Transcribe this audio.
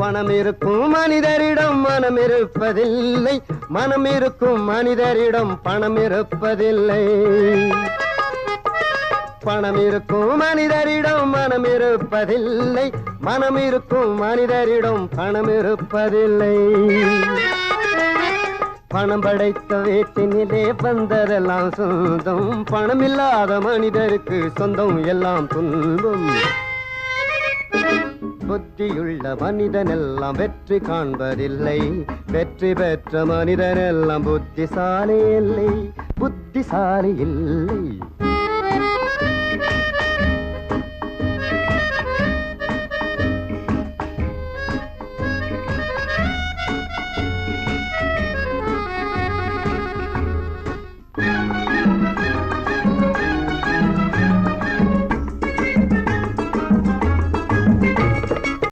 பணம் இருக்கும் மனிதரிடம் மனம் இருப்பதில்லை, மனம் இருக்கும் மனிதரிடம் பணம் இருப்பதில்லை. பணம் இருக்கும் மனிதரிடம் மனம் இருப்பதில்லை, மனம் இருக்கும் மனிதரிடம் பணம் இருப்பதில்லை. பணம் படைத்த வீட்டினிலே வந்ததெல்லாம் சொந்தம், பணம் இல்லாத மனிதருக்கு சொந்தம் எல்லாம் துன்பம். புத்தியுள்ள மனிதனெல்லாம் வெற்றி காண்பதில்லை, வெற்றி பெற்ற மனிதனெல்லாம் புத்திசாலி இல்லை, புத்திசாலி இல்லை.